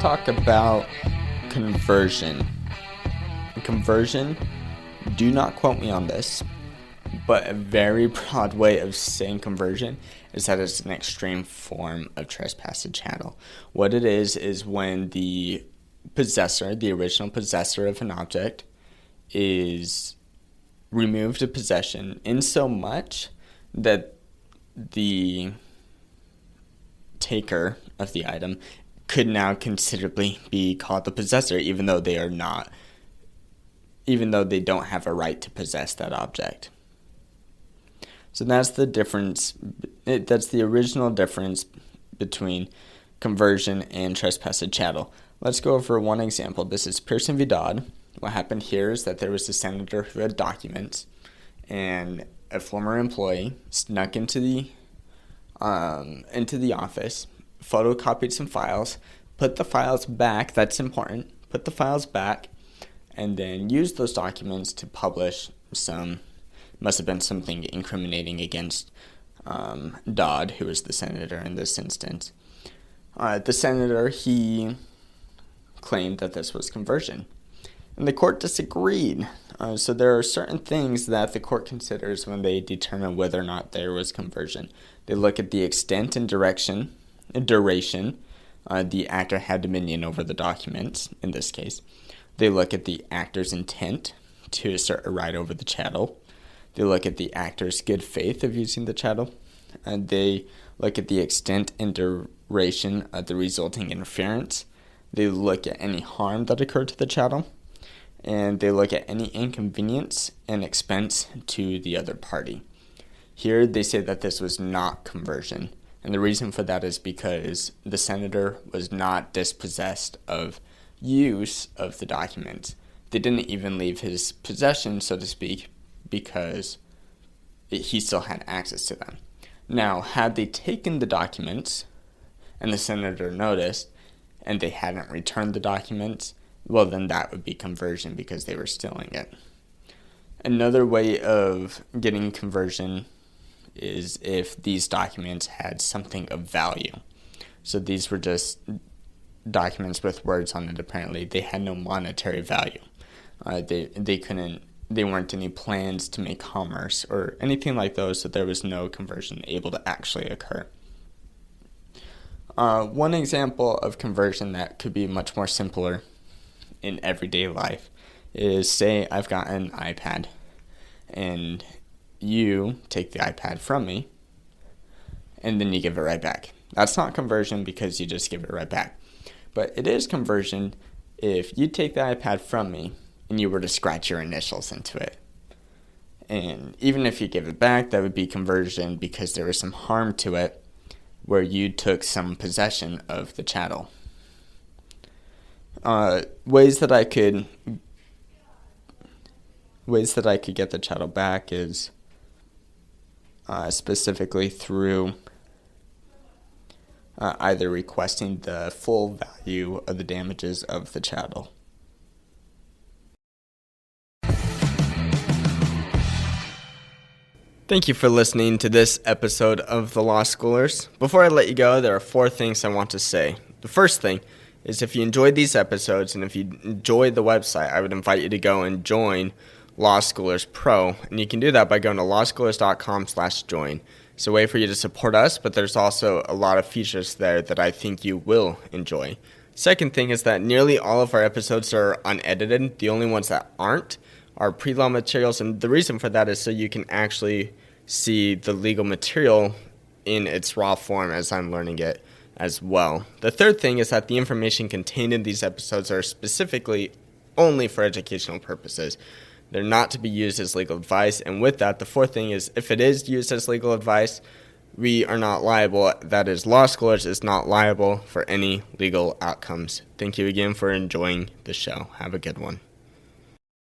talk about conversion. Conversion, do not quote me on this, but a very broad way of saying conversion is that it's an extreme form of trespass and chattel. What it is when the possessor, the original possessor of an object, is removed of possession in so much that the taker of the item could now considerably be called the possessor, even though they don't have a right to possess that object. So that's the difference. That's the original difference between conversion and trespass and chattel. Let's go over one example. This is Pearson v. Dodd. What happened here is that there was a senator who had documents, and a former employee snuck into the office, photocopied some files, put the files back. That's important. Put the files back, and then used those documents to publish must have been something incriminating against Dodd, who was the senator in this instance. The senator, he claimed that this was conversion, and the court disagreed. So there are certain things that the court considers when they determine whether or not there was conversion. They look at the extent and duration the actor had dominion over the documents, in this case. They look at the actor's intent to assert a right over the chattel. They look at the actor's good faith of using the chattel. And they look at the extent and duration of the resulting interference. They look at any harm that occurred to the chattel. And they look at any inconvenience and expense to the other party. Here they say that this was not conversion. And the reason for that is because the senator was not dispossessed of use of the documents. They didn't even leave his possession, so to speak, because he still had access to them. Now, had they taken the documents and the senator noticed and they hadn't returned the documents, well, then that would be conversion because they were stealing it. Another way of getting conversion is if these documents had something of value. So these were just documents with words on it. Apparently, they had no monetary value. They weren't any plans to make commerce or anything like those, so there was no conversion able to actually occur. One example of conversion that could be much more simpler in everyday life is, say I've got an iPad and you take the iPad from me and then you give it right back. That's not conversion because you just give it right back. But it is conversion if you take the iPad from me and you were to scratch your initials into it. And even if you give it back, that would be conversion because there was some harm to it where you took some possession of the chattel. Ways that I could get the chattel back is specifically through either requesting the full value of the damages of the chattel. Thank you for listening to this episode of The Law Schoolers. Before I let you go, there are 4 things I want to say. The first thing is if you enjoyed these episodes and if you enjoyed the website, I would invite you to go and join Law Schoolers Pro. And you can do that by going to lawschoolers.com/join. It's a way for you to support us, but there's also a lot of features there that I think you will enjoy. Second thing is that nearly all of our episodes are unedited. The only ones that aren't are pre-law materials, and the reason for that is so you can actually see the legal material in its raw form as I'm learning it as well. The third thing is that the information contained in these episodes are specifically only for educational purposes. They're not to be used as legal advice, and with that, the fourth thing is if it is used as legal advice, we are not liable. That is, Law Schoolers is not liable for any legal outcomes. Thank you again for enjoying the show. Have a good one.